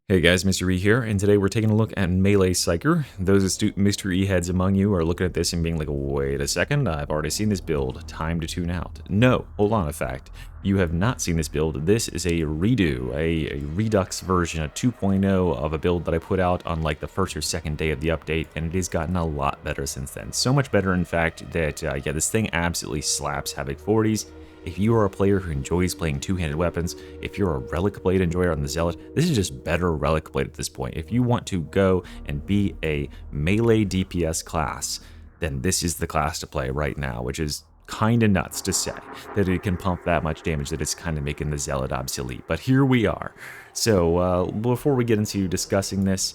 Hey guys, Mr. E here, and today we're taking a look at Melee Psyker. Those astute Mr. E heads among you are looking at this and being like, wait a second, I've already seen this build, time to tune out. No, hold on, in fact, you have not seen this build. This is a redo, a redux version, a 2.0 of a build that I put out on like the first or second day of the update, and it has gotten a lot better since then. So much better, in fact, that yeah, this thing absolutely slaps Havoc 40s. If you are a player who enjoys playing two-handed weapons, if you're a relic blade enjoyer on the Zealot, this is just better relic blade at this point. If you want to go and be a melee DPS class, then this is the class to play right now, which is kind of nuts to say that it can pump that much damage that it's kind of making the Zealot obsolete. But here we are. So before we get into discussing this,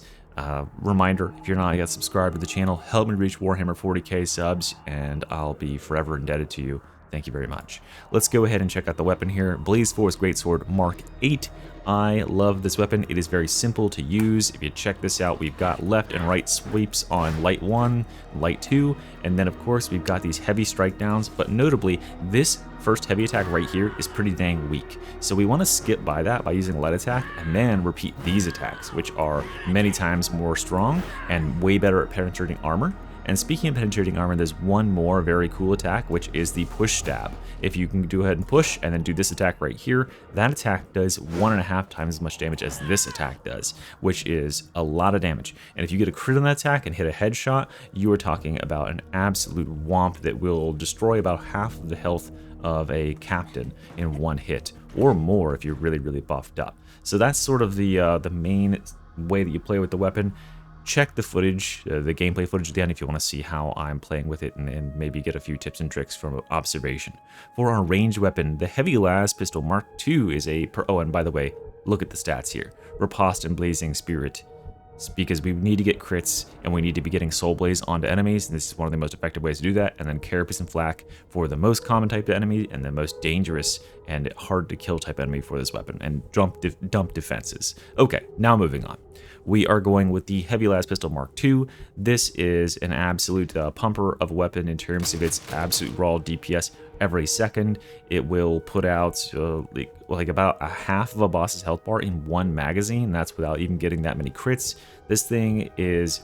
reminder, if you're not yet subscribed to the channel, help me reach Warhammer 40k subs, and I'll be forever indebted to you. Thank you very much. Let's go ahead and check out the weapon here. Blaze Force Greatsword Mark 8. I love this weapon. It is very simple to use. If you check this out, we've got left and right sweeps on light 1, light 2, and then of course we've got these heavy strike downs, but notably this first heavy attack right here is pretty dang weak. So we want to skip by that by using light attack and then repeat these attacks, which are many times more strong and way better at penetrating armor. And speaking of penetrating armor, there's one more very cool attack, which is the push stab. If you can go ahead and push and then do this attack right here, that attack does 1.5 times as much damage as this attack does, which is a lot of damage. And if you get a crit on that attack and hit a headshot, you are talking about an absolute womp that will destroy about half of the health of a captain in one hit, or more if you're really, really buffed up. So that's sort of the main way that you play with the weapon. Check the footage, the gameplay footage at the end if you want to see how I'm playing with it and maybe get a few tips and tricks from observation. For our ranged weapon, the Heavy Las Pistol Mark II is a... Oh, and by the way, look at the stats here. Riposte and Blazing Spirit. It's because we need to get crits and we need to be getting Soul Blaze onto enemies, and this is one of the most effective ways to do that. And then Carapace and Flak for the most common type of enemy and the most dangerous and hard to kill type enemy for this weapon, and dump defenses. Okay, now moving on. We are going with the Heavy Las Pistol Mark II. This is an absolute pumper of a weapon in terms of its absolute raw DPS. Every second, it will put out like about a half of a boss's health bar in one magazine. That's without even getting that many crits. This thing is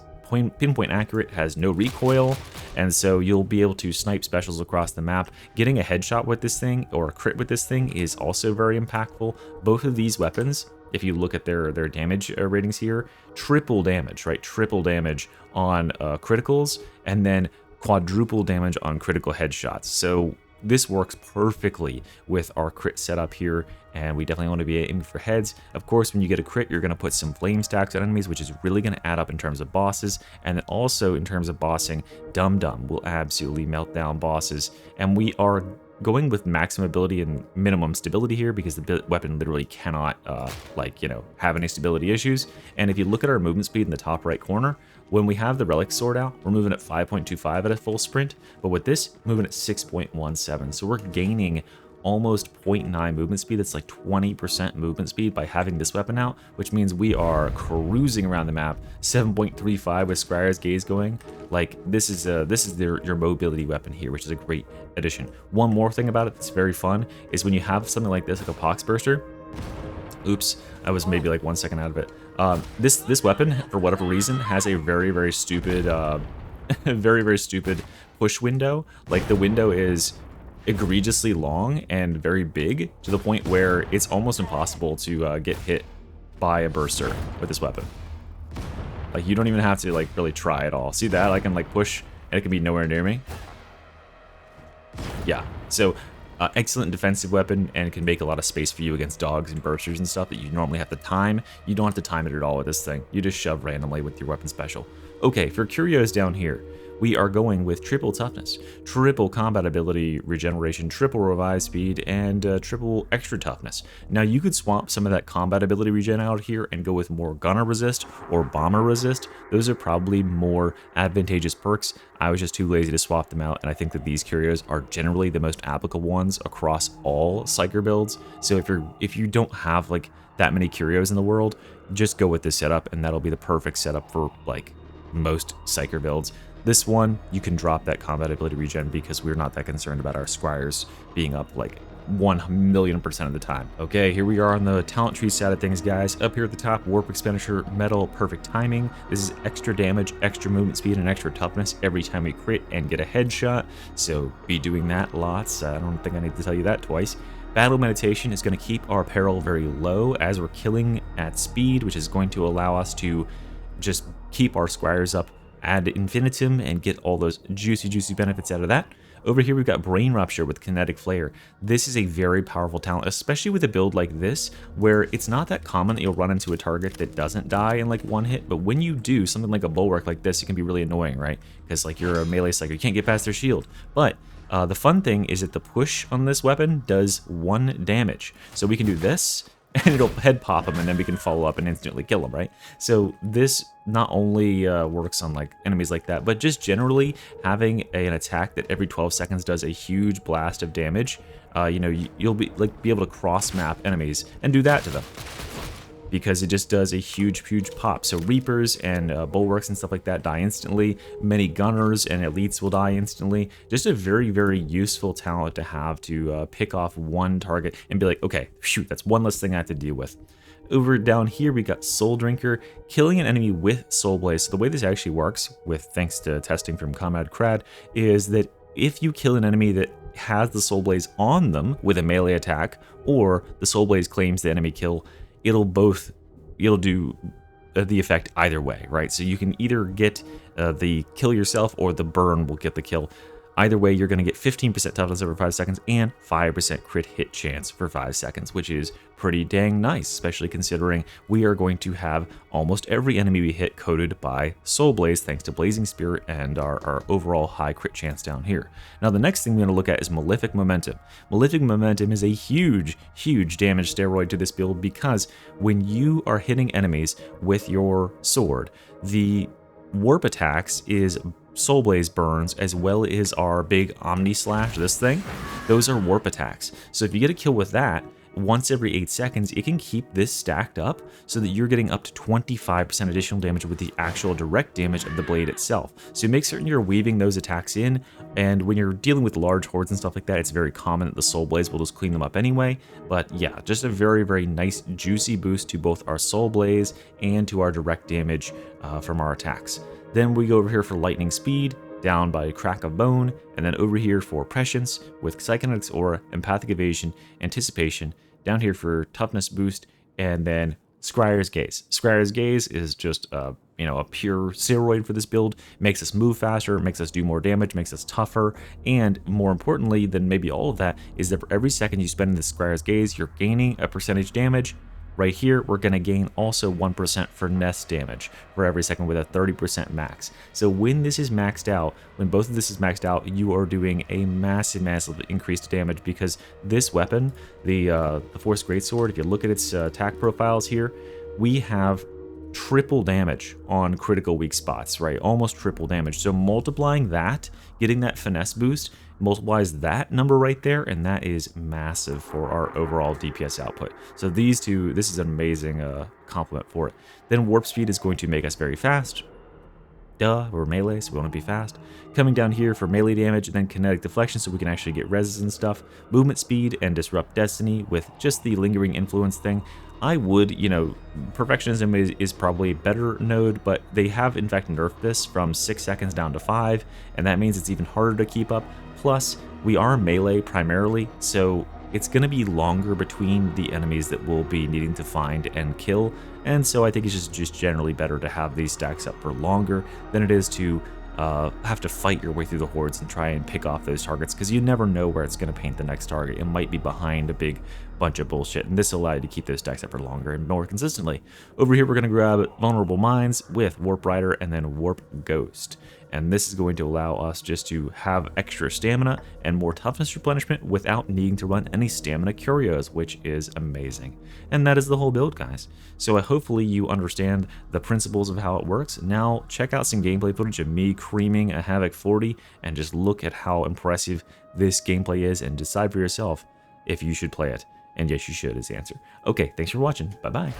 pinpoint accurate, has no recoil, and so you'll be able to snipe specials across the map. Getting a headshot with this thing or a crit with this thing is also very impactful. Both of these weapons, if you look at their damage ratings here, triple damage, right? Triple damage on criticals, and then quadruple damage on critical headshots. So this works perfectly with our crit setup here, and we definitely want to be aiming for heads. Of course, when you get a crit, you're going to put some flame stacks on enemies, which is really going to add up in terms of bosses, and then also in terms of bossing, Dum Dum will absolutely melt down bosses, and we are going with maximum ability and minimum stability here because the weapon literally cannot have any stability issues. And if you look at our movement speed in the top right corner, when we have the relic sword out, we're moving at 5.25 at a full sprint, but with this, moving at 6.17. So we're gaining almost 0.9 movement speed. That's like 20% movement speed by having this weapon out, which means we are cruising around the map. 7.35 with Scryer's Gaze going. Like this is your mobility weapon here, which is a great addition. One more thing about it that's very fun is when you have something like this, like a pox burster. Oops, I was maybe like 1 second out of it. This weapon, for whatever reason, has a very stupid, very stupid push window. Like the window is egregiously long and very big to the point where it's almost impossible to get hit by a burster with this weapon. Like you don't even have to like really try at all. See that? I can like push and it can be nowhere near me. Yeah, so excellent defensive weapon, and it can make a lot of space for you against dogs and bursters and stuff that you normally have to time. You don't have to time it at all with this thing. You just shove randomly with your weapon special. Okay, for Curios down here, we are going with triple toughness, triple combat ability regeneration, triple revive speed, and triple extra toughness. Now you could swap some of that combat ability regen out here and go with more gunner resist or bomber resist. Those are probably more advantageous perks. I was just too lazy to swap them out, and I think that these Curios are generally the most applicable ones across all Psyker builds. So if you don't have like that many Curios in the world, just go with this setup, and that'll be the perfect setup for like most Psyker builds. This one, you can drop that combat ability regen because we're not that concerned about our scryers being up like 1,000,000% of the time. Okay, here we are on the talent tree side of things, guys. Up here at the top, warp expenditure, metal, perfect timing. This is extra damage, extra movement speed, and extra toughness every time we crit and get a headshot. So be doing that lots. I don't think I need to tell you that twice. Battle meditation is going to keep our peril very low as we're killing at speed, which is going to allow us to just keep our scryers up ad infinitum and get all those juicy benefits out of that. Over here, we've got Brain Rupture with Kinetic Flare. This is a very powerful talent, especially with a build like this, where it's not that common that you'll run into a target that doesn't die in like one hit, but when you do, something like a Bulwark like this, it can be really annoying, right? Because like you're a melee Psyker, you can't get past their shield. But the fun thing is that the push on this weapon does 1 damage. So we can do this, and it'll head pop them, and then we can follow up and instantly kill them, right? So this not only works on like enemies like that, but just generally having an attack that every 12 seconds does a huge blast of damage. You know, you'll be able to cross map enemies and do that to them, because it just does a huge pop. So Reapers and Bulwarks and stuff like that die instantly. Many Gunners and Elites will die instantly. Just a very useful talent to have to pick off one target and be like, okay, shoot, that's one less thing I have to deal with. Over down here, we got Soul Drinker, killing an enemy with Soul Blaze. So the way this actually works, thanks to testing from Comrade Crad, is that if you kill an enemy that has the Soul Blaze on them with a melee attack, or the Soul Blaze claims the enemy kill, it'll do the effect either way, right? So you can either get the kill yourself, or the burn will get the kill. Either way, you're going to get 15% toughness over 5 seconds and 5% crit hit chance for 5 seconds, which is pretty dang nice, especially considering we are going to have almost every enemy we hit coated by Soul Blaze thanks to Blazing Spirit and our overall high crit chance down here. Now, the next thing we're going to look at is Malefic Momentum. Malefic Momentum is a huge damage steroid to this build, because when you are hitting enemies with your sword, the warp attacks is Soul Blaze burns, as well as our big Omni Slash, this thing. Those are warp attacks. So if you get a kill with that, once every 8 seconds, it can keep this stacked up so that you're getting up to 25% additional damage with the actual direct damage of the blade itself. So make certain you're weaving those attacks in, and when you're dealing with large hordes and stuff like that, it's very common that the Soul Blaze will just clean them up anyway. But yeah, just a very nice juicy boost to both our Soul Blaze and to our direct damage from our attacks. Then we go over here for Lightning Speed, down by Crack of Bone, and then over here for Prescience with Psychonetics Aura, Empathic Evasion, Anticipation, down here for Toughness Boost, and then Scryer's Gaze. Scryer's Gaze is just a pure steroid for this build. Makes us move faster, makes us do more damage, makes us tougher, and more importantly than maybe all of that is that for every second you spend in the Scryer's Gaze, you're gaining a percentage damage. Right here, we're going to gain also 1% for nest damage for every second with a 30% max. So when this is maxed out, when both of this is maxed out, you are doing a massive increased damage, because this weapon, the Force Greatsword, if you look at its attack profiles here, we have triple damage on critical weak spots, right? Almost triple damage. So multiplying that, getting that finesse boost, multiplies that number right there, and that is massive for our overall DPS output. So these two, this is an amazing complement for it. Then Warp Speed is going to make us very fast. Duh, we're melee, so we want to be fast. Coming down here for melee damage, and then Kinetic Deflection, so we can actually get reses and stuff. Movement Speed and Disrupt Destiny with just the Lingering Influence thing. I would, Perfectionism is probably a better node, but they have in fact nerfed this from 6 seconds down to 5, and that means it's even harder to keep up. Plus, we are melee primarily, so it's going to be longer between the enemies that we'll be needing to find and kill, and so I think it's just generally better to have these stacks up for longer than it is to have to fight your way through the hordes and try and pick off those targets, because you never know where it's going to paint the next target. It might be behind a big bunch of bullshit, and this will allow you to keep those stacks up for longer and more consistently. Over here, we're going to grab Vulnerable Minds with Warp Rider and then Warp Ghost. And this is going to allow us just to have extra stamina and more toughness replenishment without needing to run any stamina curios, which is amazing. And that is the whole build, guys. So hopefully you understand the principles of how it works. Now check out some gameplay footage of me creaming a Havoc 40 and just look at how impressive this gameplay is and decide for yourself if you should play it. And yes, you should is the answer. Okay, thanks for watching. Bye-bye.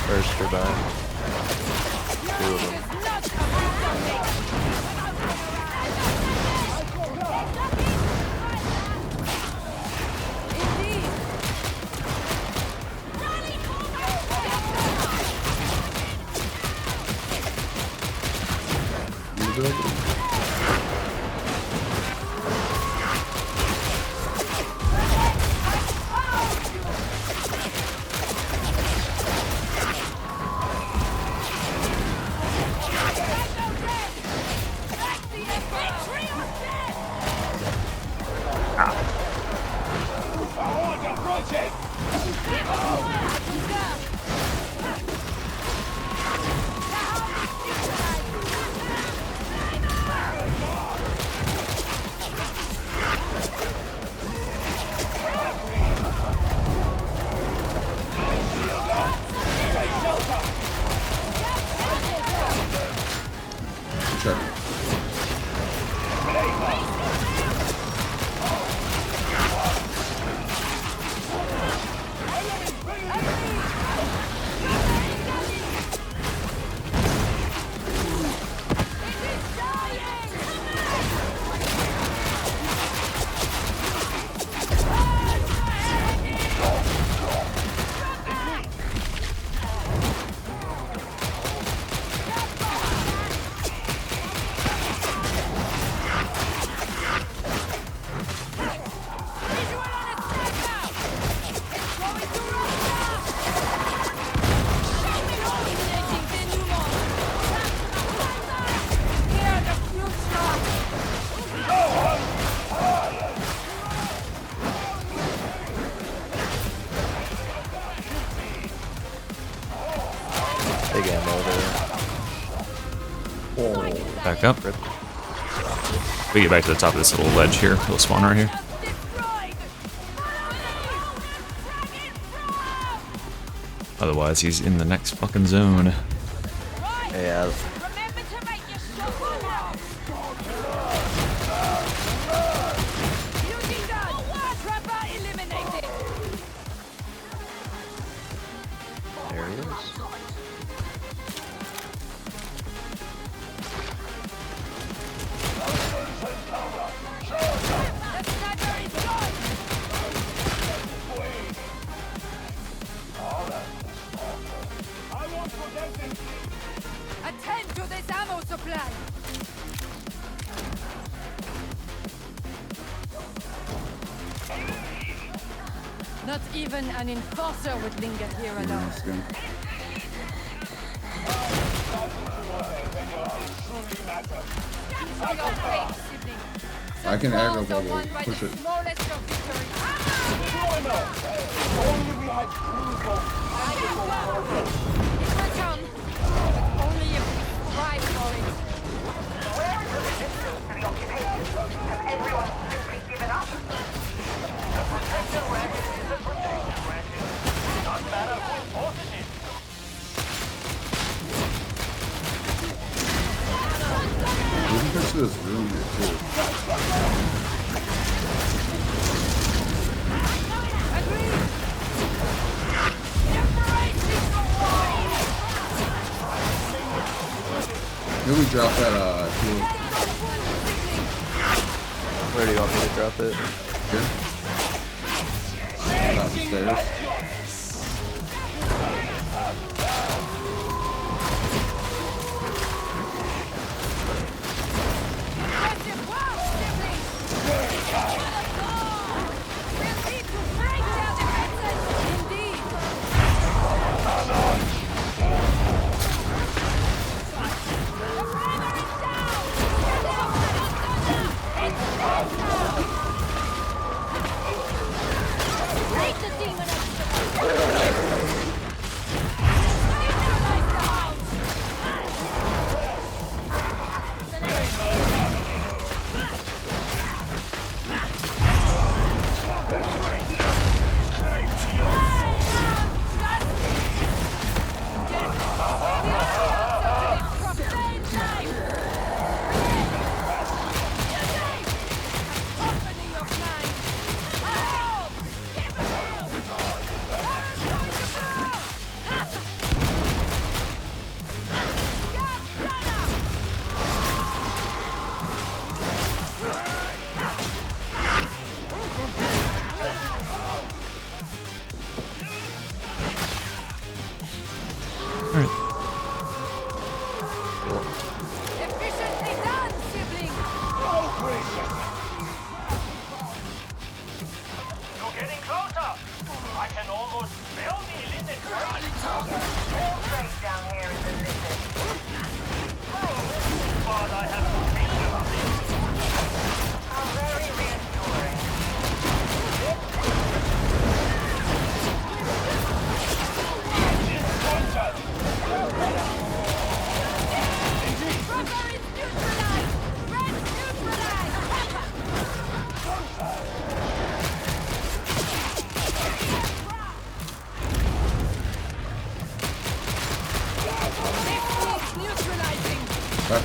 First turbine. 2 of them. Big ammo there. Back up. We get back to the top of this little ledge here. Little spawn right here. Otherwise, he's in the next fucking zone. Yeah. There he is. Attend to this ammo supply! Not even an enforcer would linger here alone. I can aggro bubble. Push it. Only if we strive for it. We can push this room here too. Maybe we drop that heal. Where do you want me to drop it? Here. Top the stairs.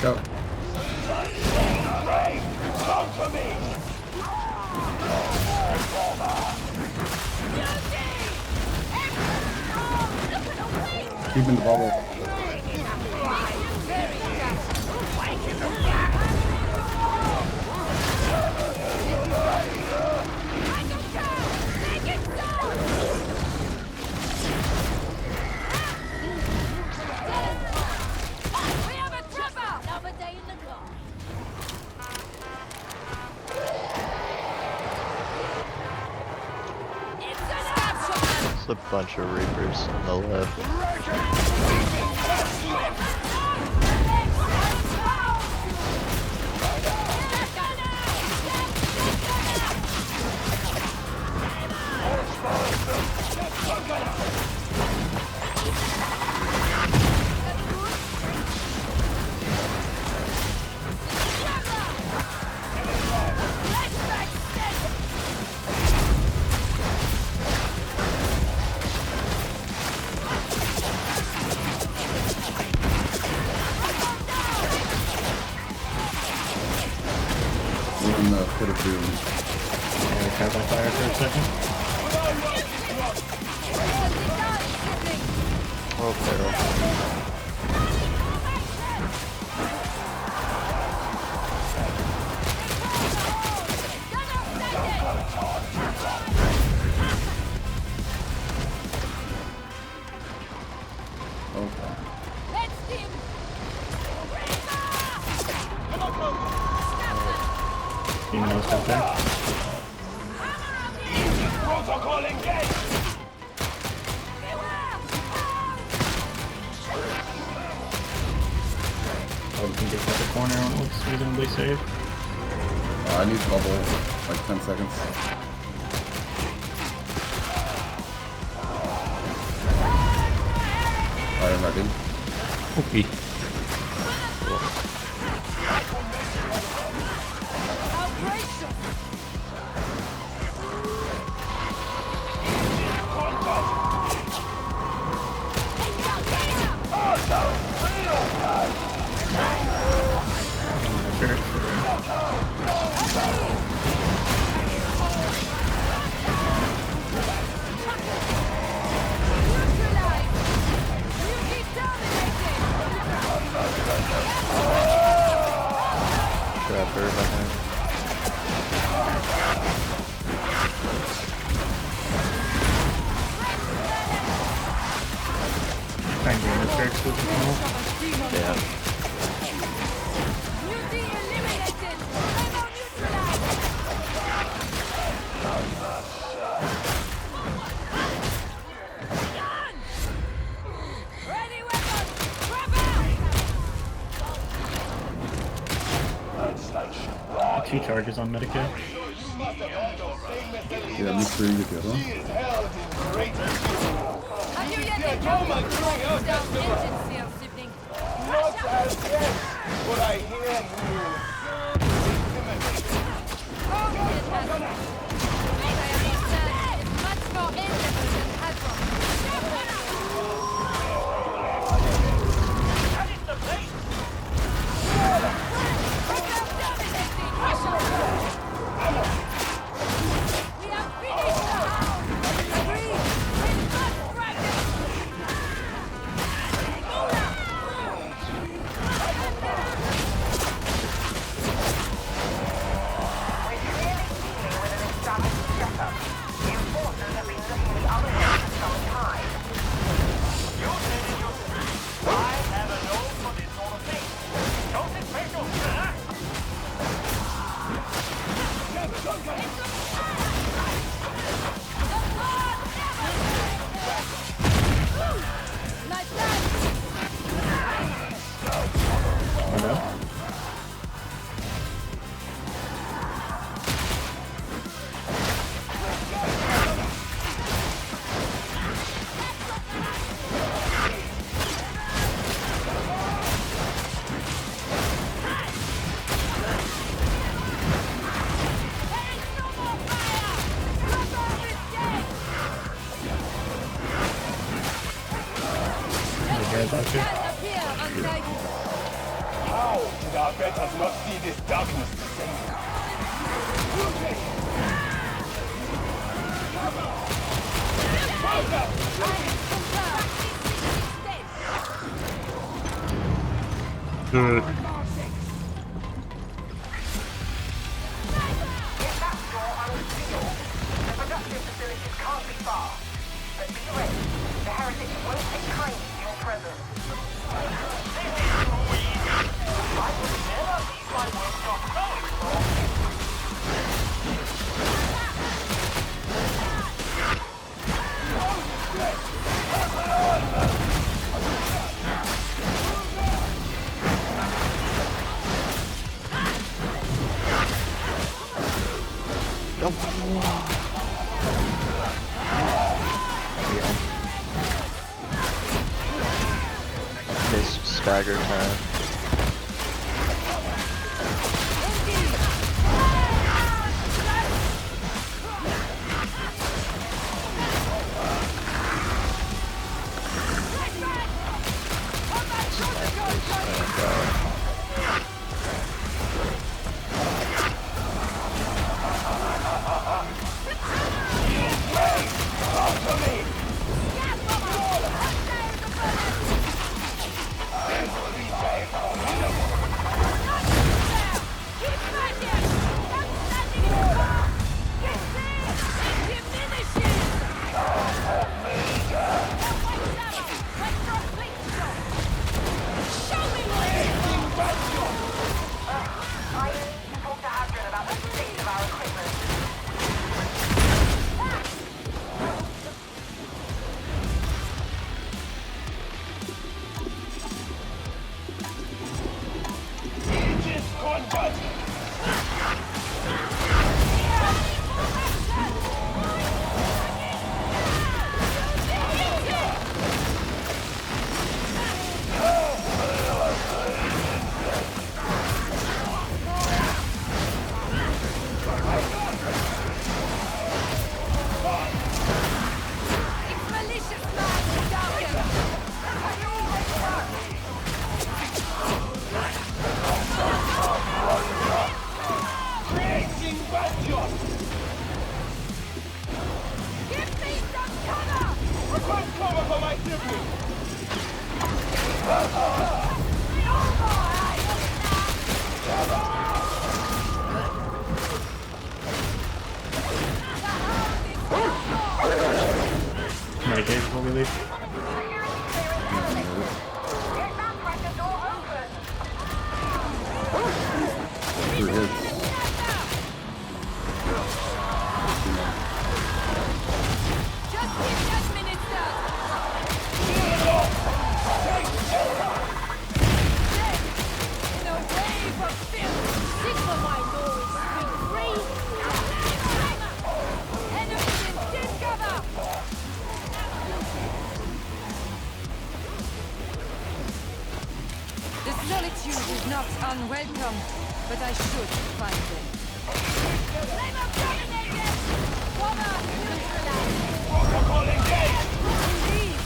Back up. Keep in the bubble. It's a bunch of Reapers on the left. We're in the pit of doom. Caught by fire for a second. Oh, Pharaoh. Okay. Demon host up there. Oh, we can get to the corner when it looks reasonably safe. I need bubble, like 10 seconds. Alright, ready? Okay. Trapper behind. Try and gain the turrets with the tunnel. Yeah. Two charges on Medicare. Yeah, mystery with the other one. Have you yet encountered down engine seal, sibling? Much more intimate than Havoc. It's stagger time. Medicaid before we leave. Through his. The solitude is not unwelcome, but I should find them. Protocol engaged! Indeed.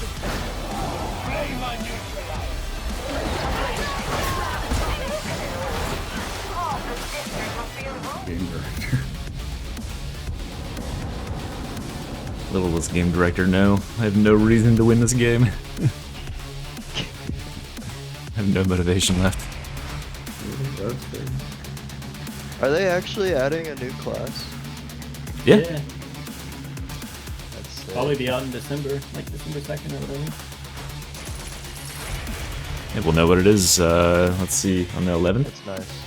Game director. Littlest game director, no. I have no reason to win this game. I have no motivation left. That's fair. Are they actually adding a new class? Yeah. Yeah. That's sick. Probably be out in December, like December 2nd or whatever. Yeah, we'll know what it is, let's see, on the 11th? That's nice.